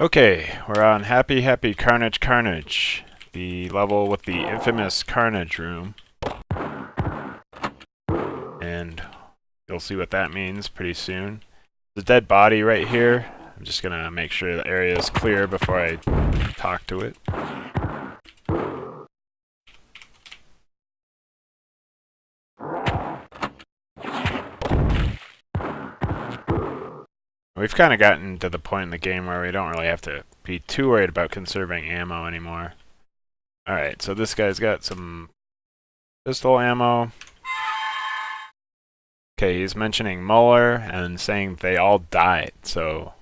Okay, we're on Happy Happy Carnage Carnage, the level with the infamous Carnage room. And you'll see what that means pretty soon. There's a dead body right here. I'm just gonna make sure the area is clear before I talk to it. We've kind of gotten to the point in the game where we don't really have to be too worried about conserving ammo anymore. Alright, so this guy's got some pistol ammo. Okay, he's mentioning Muller and saying they all died, so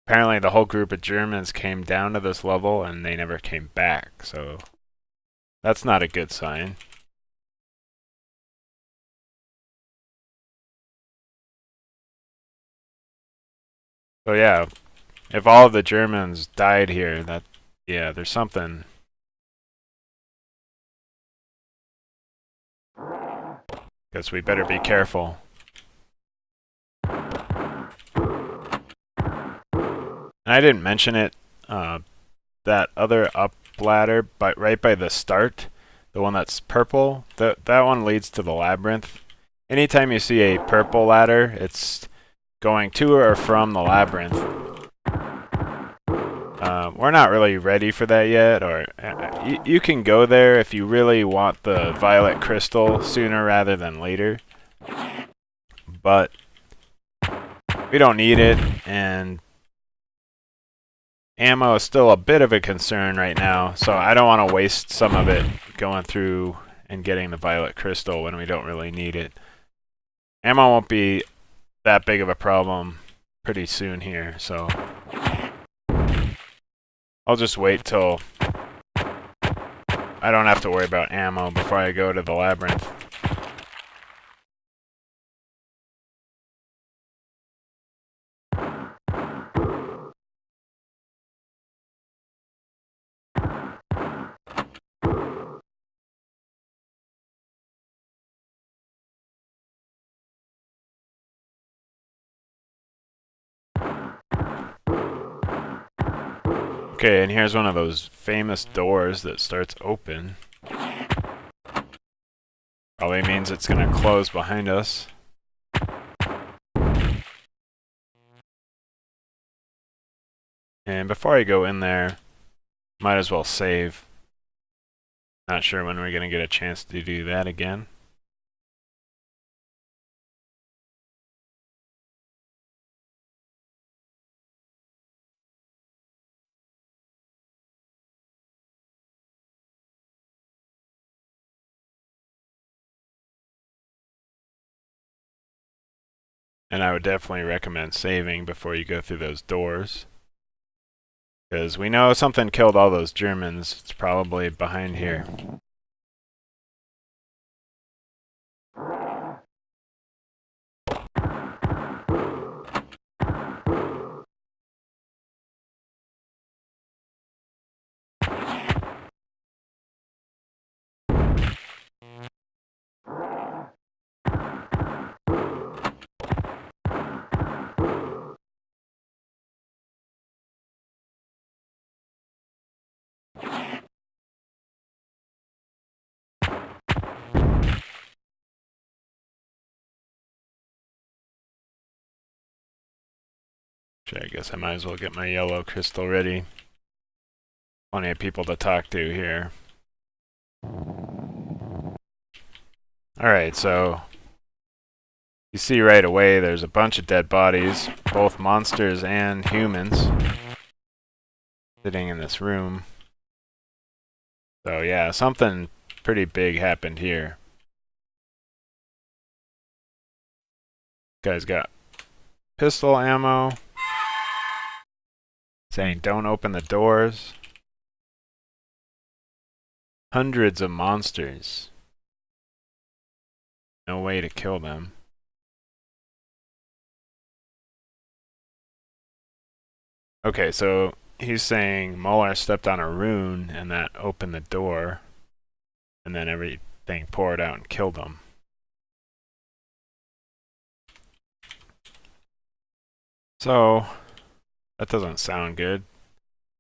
apparently the whole group of Germans came down to this level and they never came back, so that's not a good sign. So yeah, if all of the Germans died here, yeah, there's something. Guess we better be careful. And I didn't mention it, that other up ladder, but right by the start, the one that's purple, that one leads to the labyrinth. Anytime you see a purple ladder, it's going to or from the labyrinth. We're not really ready for that yet, or you can go there if you really want the violet crystal sooner rather than later. But we don't need it, and ammo is still a bit of a concern right now, so I don't want to waste some of it going through and getting the violet crystal when we don't really need it. Ammo won't be that big of a problem pretty soon here, so I'll just wait till I don't have to worry about ammo before I go to the labyrinth. Okay, and here's one of those famous doors that starts open. Probably means it's gonna close behind us. And before I go in there, might as well save. Not sure when we're gonna get a chance to do that again. And I would definitely recommend saving before you go through those doors. Because we know something killed all those Germans. It's probably behind here. I guess I might as well get my yellow crystal ready. Plenty of people to talk to here. Alright, so you see right away there's a bunch of dead bodies, both monsters and humans, sitting in this room. So yeah, something pretty big happened here. Guy's got pistol ammo. Saying don't open the doors. Hundreds of monsters. No way to kill them. Okay, so he's saying Muller stepped on a rune and that opened the door. And then everything poured out and killed him. So That doesn't sound good.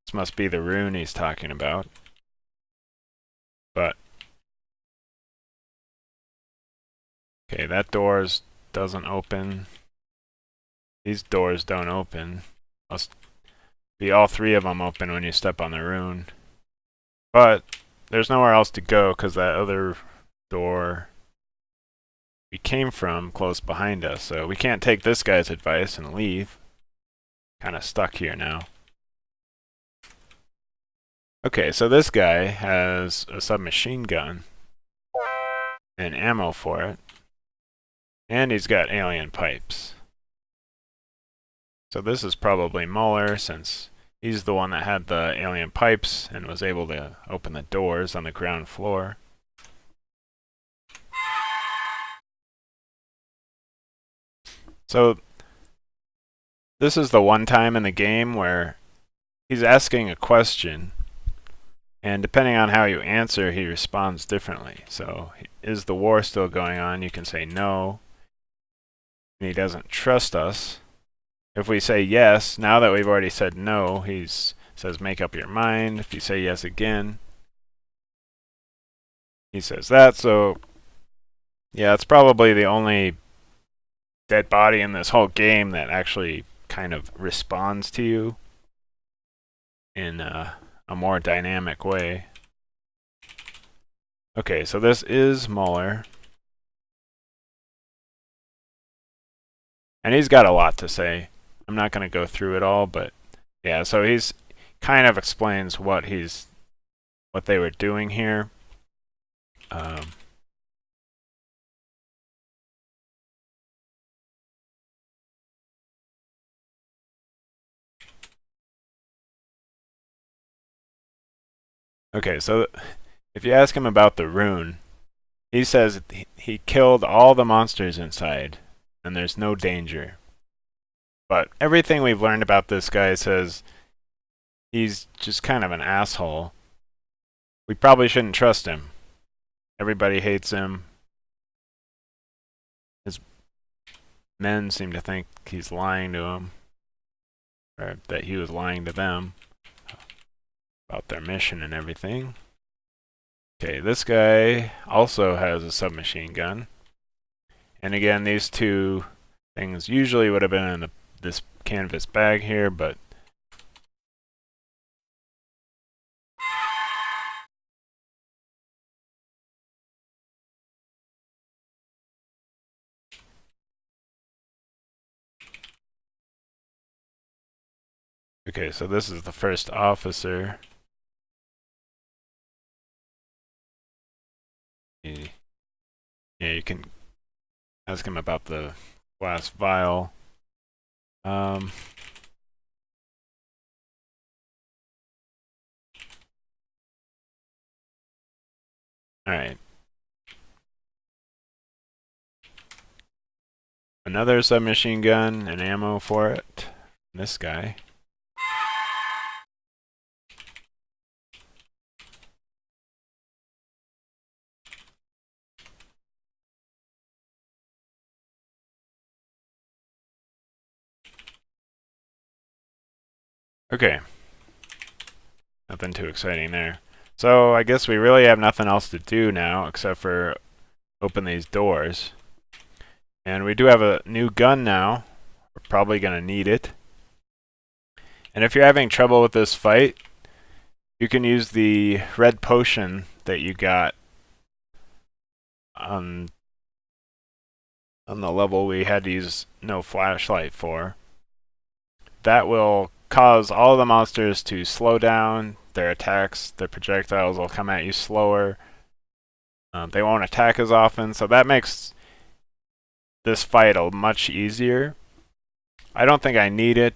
This must be the rune he's talking about. But okay, that doors doesn't open. These doors don't open. Must be all three of them open when you step on the rune. But there's nowhere else to go because that other door we came from close behind us. So we can't take this guy's advice and leave. Kind of stuck here now. Okay, so this guy has a submachine gun and ammo for it. And he's got alien pipes. So this is probably Muller, since he's the one that had the alien pipes and was able to open the doors on the ground floor. So this is the one time in the game where he's asking a question, and depending on how you answer, he responds differently. So, is the war still going on? You can say no. And he doesn't trust us. If we say yes, now that we've already said no, he says make up your mind. If you say yes again, he says that. So, yeah, it's probably the only dead body in this whole game that actually kind of responds to you in a more dynamic way. Okay, so this is Muller. And he's got a lot to say. I'm not going to go through it all, but yeah, so he's kind of explains what they were doing here. Okay, so if you ask him about the rune, he says he killed all the monsters inside, and there's no danger. But everything we've learned about this guy says he's just kind of an asshole. We probably shouldn't trust him. Everybody hates him. His men seem to think he's lying to them, or that he was lying to them about their mission and everything. Okay, this guy also has a submachine gun. And again, these two things usually would have been in this canvas bag here, but okay, so this is the first officer. Yeah, you can ask him about the glass vial. Alright. Another submachine gun and ammo for it. This guy. Okay. Nothing too exciting there. So I guess we really have nothing else to do now except for open these doors. And we do have a new gun now. We're probably going to need it. And if you're having trouble with this fight, you can use the red potion that you got on the level we had to use no flashlight for. That will cause all the monsters to slow down their attacks. Their projectiles will come at you slower. They won't attack as often, so that makes this fight much easier. I don't think I need it,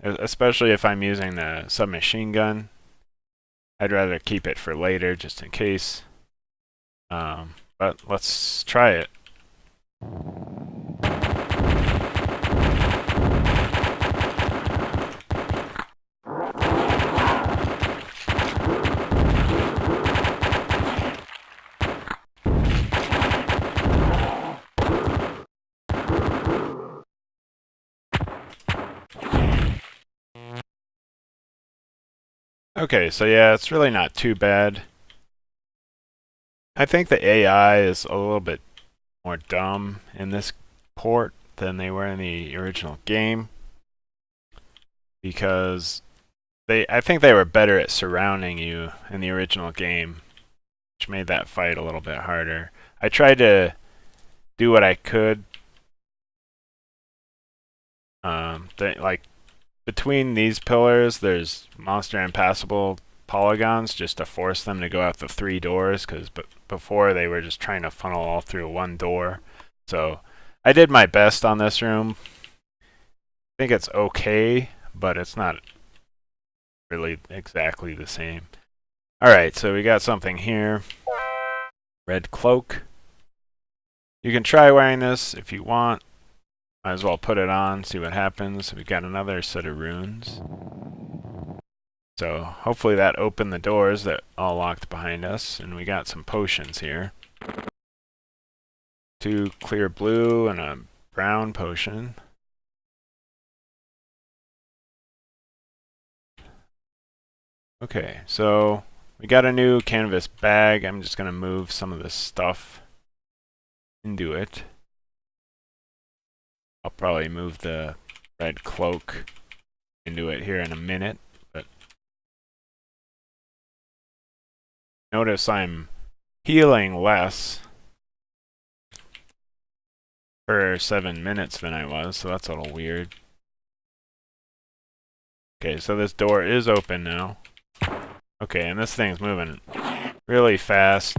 especially if I'm using the submachine gun. I'd rather keep it for later, just in case. But let's try it. Okay, so yeah, it's really not too bad. I think the AI is a little bit more dumb in this port than they were in the original game, because I think they were better at surrounding you in the original game, which made that fight a little bit harder. I tried to do what I could. Like between these pillars, there's monster impassable polygons just to force them to go out the 3 doors, because before they were just trying to funnel all through one door. So I did my best on this room. I think it's okay, but it's not really exactly the same. Alright, so we got something here. Red cloak. You can try wearing this if you want. Might as well put it on, see what happens. We got another set of runes. So hopefully that opened the doors that all locked behind us, and we got some potions here. 2 clear blue and a brown potion. Okay, so we got a new canvas bag. I'm just going to move some of this stuff into it. I'll probably move the red cloak into it here in a minute, but notice I'm healing less for 7 minutes than I was, so that's a little weird. Okay, so this door is open now. Okay, and this thing's moving really fast.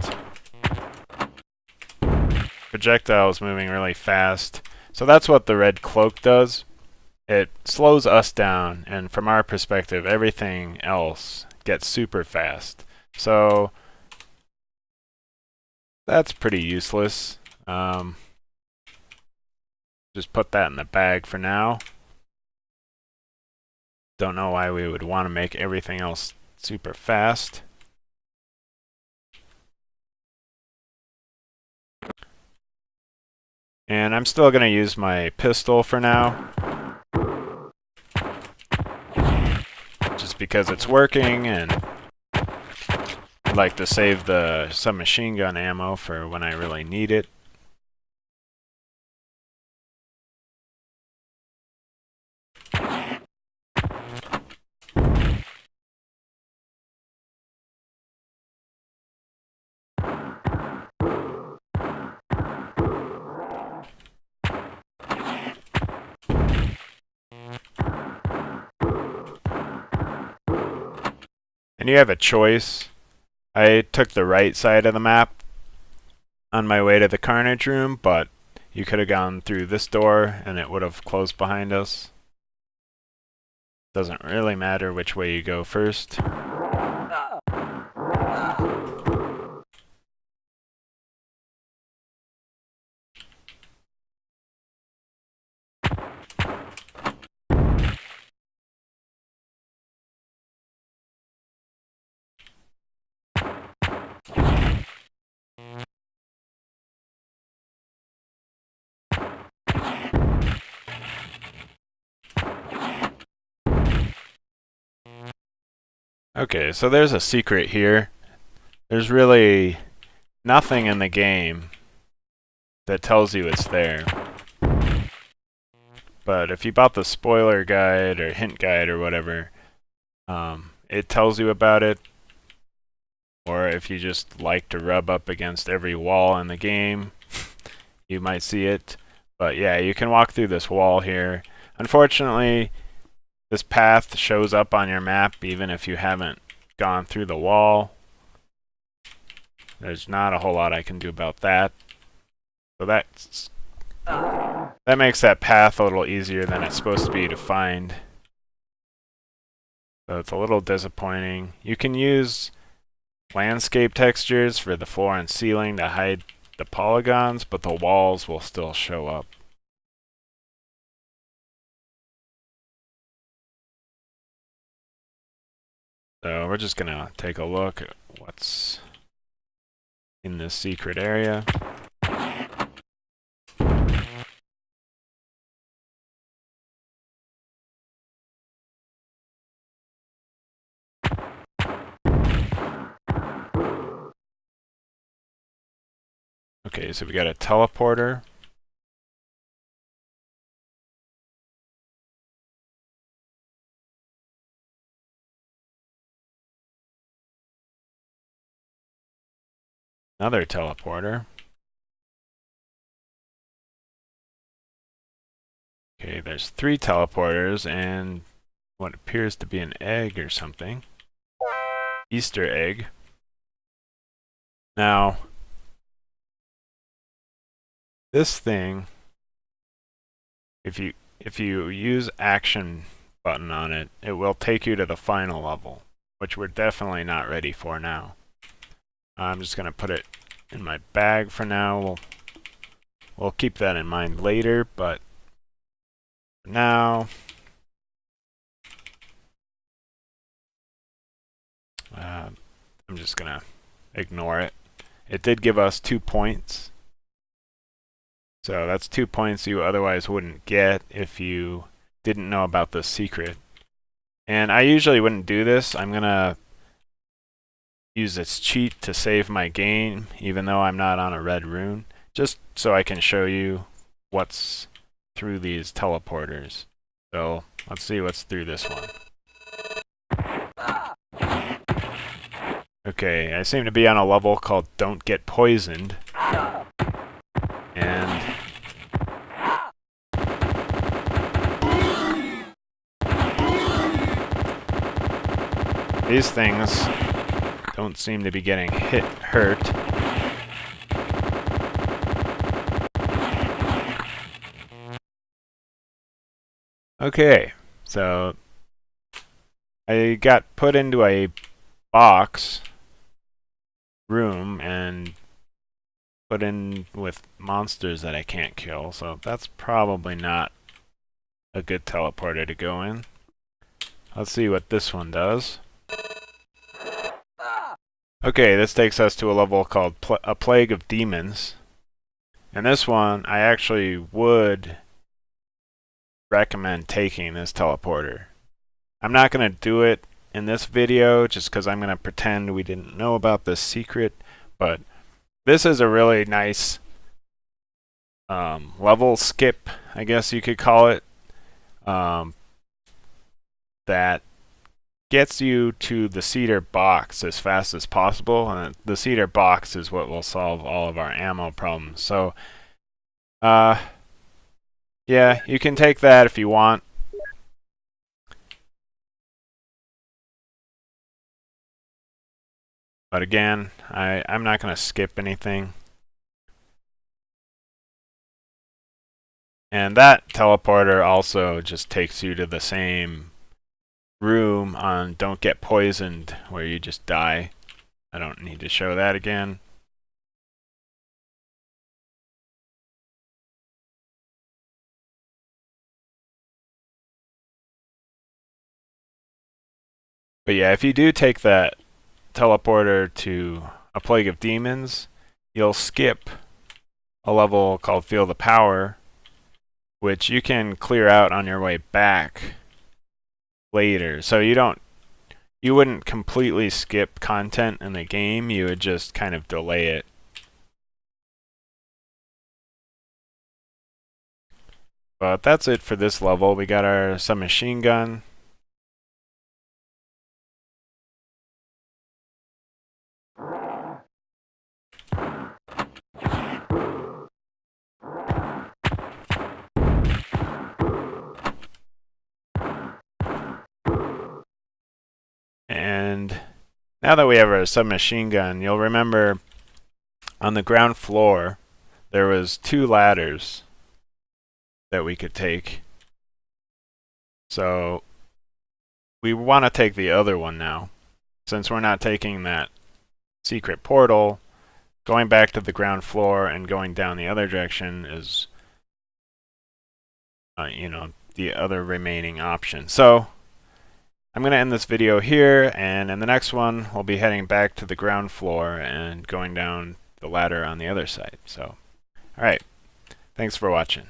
Projectile's moving really fast. So that's what the red cloak does. It slows us down, and from our perspective, everything else gets super fast. So that's pretty useless. Just put that in the bag for now. Don't know why we would want to make everything else super fast. And I'm still going to use my pistol for now, just because it's working, and I'd like to save the submachine gun ammo for when I really need it. And you have a choice. I took the right side of the map on my way to the Carnage room, but you could have gone through this door and it would have closed behind us. Doesn't really matter which way you go first. Okay, so there's a secret here. There's really nothing in the game that tells you it's there. But if you bought the spoiler guide or hint guide or whatever, it tells you about it. Or if you just like to rub up against every wall in the game, you might see it. But yeah, you can walk through this wall here. Unfortunately, this path shows up on your map even if you haven't gone through the wall. There's not a whole lot I can do about that. So that makes that path a little easier than it's supposed to be to find. So it's a little disappointing. You can use landscape textures for the floor and ceiling to hide the polygons, but the walls will still show up. So we're just gonna take a look at what's in this secret area. Okay, so we got a teleporter. Another teleporter. Okay, there's 3 teleporters and what appears to be an egg or something. Easter egg. Now, this thing, if you use action button on it, it will take you to the final level, which we're definitely not ready for now. I'm just gonna put it in my bag for now. We'll keep that in mind later, but for now, I'm just gonna ignore it. It did give us 2 points. So that's 2 points you otherwise wouldn't get if you didn't know about the secret. And I usually wouldn't do this. I'm gonna use this cheat to save my game, even though I'm not on a red rune, just so I can show you what's through these teleporters. So let's see what's through this one. Okay, I seem to be on a level called Don't Get Poisoned. And these things don't seem to be getting hurt. Okay, so I got put into a box room and put in with monsters that I can't kill, so that's probably not a good teleporter to go in. Let's see what this one does. Okay, this takes us to a level called A Plague of Demons. And this one, I actually would recommend taking this teleporter. I'm not going to do it in this video just because I'm going to pretend we didn't know about this secret, but this is a really nice level skip, I guess you could call it, that gets you to the cedar box as fast as possible, and the cedar box is what will solve all of our ammo problems. So, yeah, you can take that if you want. But again, I'm not going to skip anything. And that teleporter also just takes you to the same room on Don't Get Poisoned, where you just die. I don't need to show that again. But yeah, if you do take that teleporter to A Plague of Demons, you'll skip a level called Feel the Power, which you can clear out on your way back later. So you wouldn't completely skip content in the game, you would just kind of delay it. But that's it for this level. We got our submachine gun. And now that we have our submachine gun, you'll remember on the ground floor there was 2 ladders that we could take. So we want to take the other one now. Since we're not taking that secret portal, going back to the ground floor and going down the other direction is, the other remaining option. So I'm going to end this video here, and in the next one, we'll be heading back to the ground floor and going down the ladder on the other side. So, alright, thanks for watching.